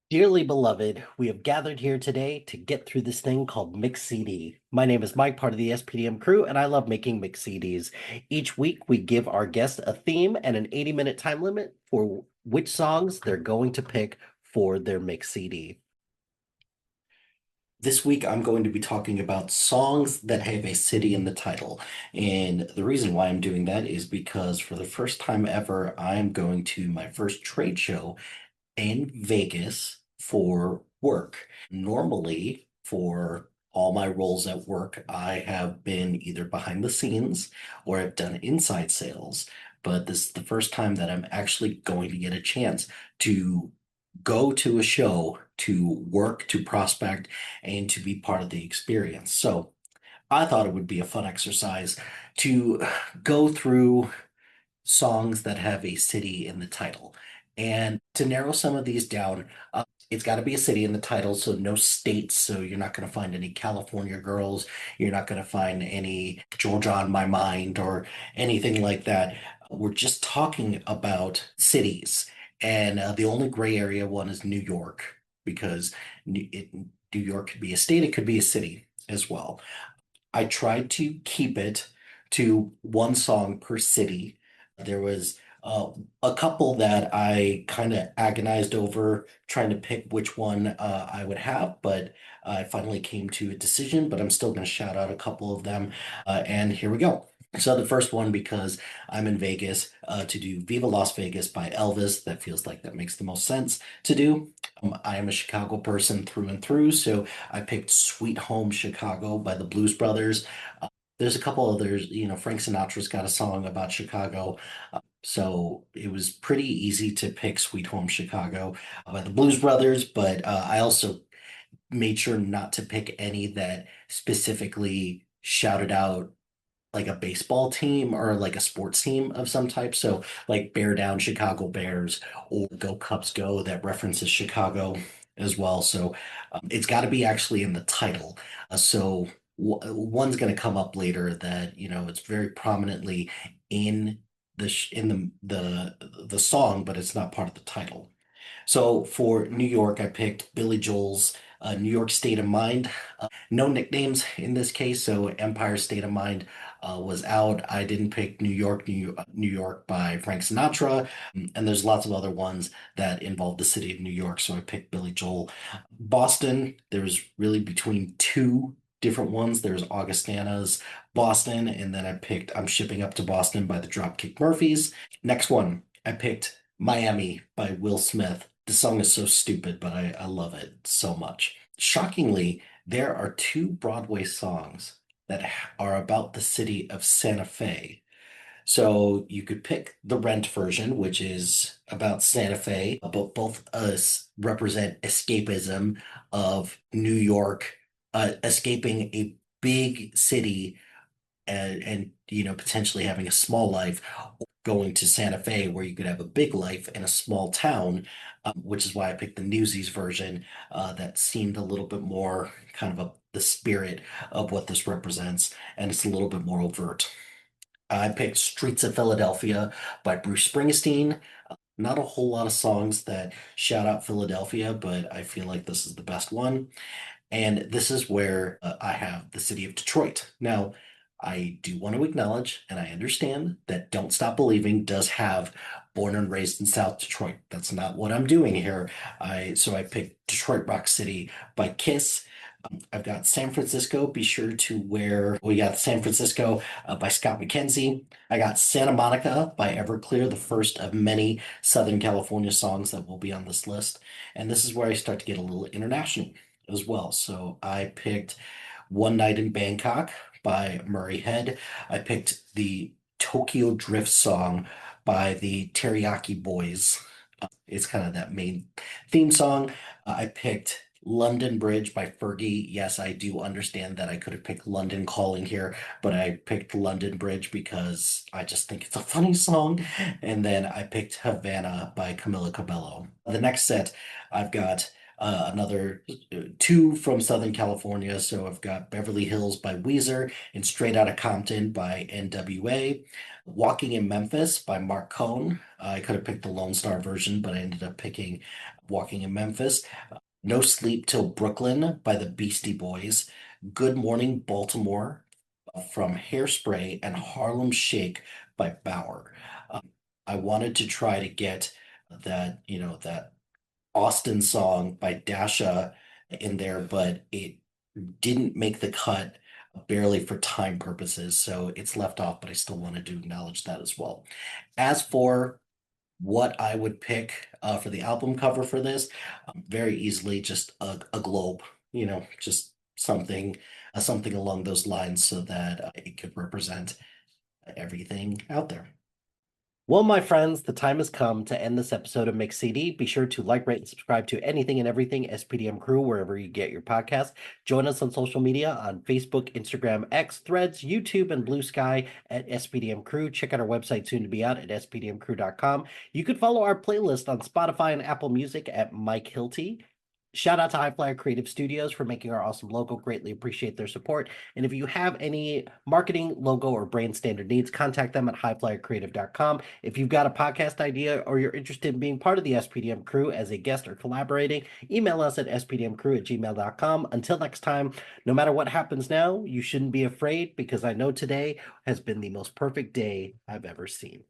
Dearly beloved, we have gathered here today to get through this thing called Mix CD. My name is Mike, part of the SPDM crew, and I love making Mix CDs. Each week, we give our guests a theme and an 80-minute time limit for which songs they're going to pick for their Mix CD. This week, I'm going to be talking about songs that have a city in the title. And the reason why I'm doing that is because for the first time ever, I'm going to my first trade show in Vegas for work. Normally, for all my roles at work, I have been either behind the scenes or I've done inside sales. But this is the first time that I'm actually going to get a chance to go to a show, to work, to prospect, and to be part of the experience. So I thought it would be a fun exercise to go through songs that have a city in the title. And to narrow some of these down, it's got to be a city in the title, so no states. So you're not going to find any California girls. You're not going to find any Georgia on My Mind or anything like that. We're just talking about cities. And the only gray area one is New York, because New York could be a state, it could be a city as well. I tried to keep it to one song per city. There was a couple that I kind of agonized over trying to pick which one I would have, but I finally came to a decision. But I'm still going to shout out a couple of them. And here we go. So the first one, because I'm in Vegas, to do Viva Las Vegas by Elvis. That feels like that makes the most sense to do. I am a Chicago person through and through, so I picked Sweet Home Chicago by the Blues Brothers. There's a couple others, Frank Sinatra's got a song about Chicago. So it was pretty easy to pick Sweet Home Chicago by the Blues Brothers, but I also made sure not to pick any that specifically shouted out like a baseball team or like a sports team of some type. So like Bear Down Chicago Bears or Go Cubs Go that references Chicago as well. So it's got to be actually in the title. So one's going to come up later that, it's very prominently in the song, but it's not part of the title. So for New York, I picked Billy Joel's New York State of Mind. No nicknames in this case, so Empire State of Mind was out. I didn't pick New York by Frank Sinatra, and there's lots of other ones that involve the city of New York, so I picked Billy Joel. Boston, there was really between two different ones. There's Augustana's Boston, and then I picked I'm Shipping Up to Boston by the Dropkick Murphys. Next one, I picked Miami by Will Smith. The song is so stupid, but I love it so much. Shockingly, there are two Broadway songs that are about the city of Santa Fe. So you could pick the Rent version, which is about Santa Fe, but both us represent escapism of New York, escaping a big city and potentially having a small life, going to Santa Fe where you could have a big life in a small town, which is why I picked the Newsies version that seemed a little bit more kind of the spirit of what this represents, and it's a little bit more overt. I picked Streets of Philadelphia by Bruce Springsteen. Not a whole lot of songs that shout out Philadelphia, but I feel like this is the best one. And this is where I have the city of Detroit. Now, I do want to acknowledge and I understand that Don't Stop Believing does have Born and Raised in South Detroit. That's not what I'm doing here. I picked Detroit Rock City by Kiss. I've got San Francisco. Be sure to wear. We got San Francisco by Scott McKenzie. I got Santa Monica by Everclear, the first of many Southern California songs that will be on this list. And this is where I start to get a little international as well. So I picked One Night in Bangkok by Murray Head. I picked the Tokyo Drift song by the Teriyaki Boys. It's kind of that main theme song. I picked London Bridge by Fergie. Yes, I do understand that I could have picked London Calling here, but I picked London Bridge because I just think it's a funny song. And then I picked Havana by Camila Cabello. The next set, I've got another two from Southern California. So I've got Beverly Hills by Weezer and Straight Outta Compton by NWA. Walking in Memphis by Mark Cohn. I could have picked the Lone Star version, but I ended up picking Walking in Memphis. No Sleep Till Brooklyn by the Beastie Boys, Good Morning Baltimore from Hairspray, and Harlem Shake by Bauer. I wanted to try to get that Austin song by Dasha in there, but it didn't make the cut barely for time purposes, so it's left off, but I still wanted to acknowledge that as well. As for what I would pick for the album cover for this, very easily just a globe, just something along those lines so that it could represent everything out there. Well, my friends, the time has come to end this episode of Mix CD. Be sure to like, rate, and subscribe to anything and everything SPDM Crew wherever you get your podcast. Join us on social media on Facebook, Instagram, X, Threads, YouTube, and Blue Sky at SPDM Crew. Check out our website soon to be out at spdmcrew.com. You could follow our playlist on Spotify and Apple Music at Mike Hilty. Shout out to High Flyer Creative Studios for making our awesome logo. Greatly appreciate their support. And if you have any marketing, logo, or brand standard needs, contact them at highflyercreative.com. If you've got a podcast idea or you're interested in being part of the SPDM crew as a guest or collaborating, email us at spdmcrew@gmail.com. Until next time, no matter what happens now, you shouldn't be afraid because I know today has been the most perfect day I've ever seen.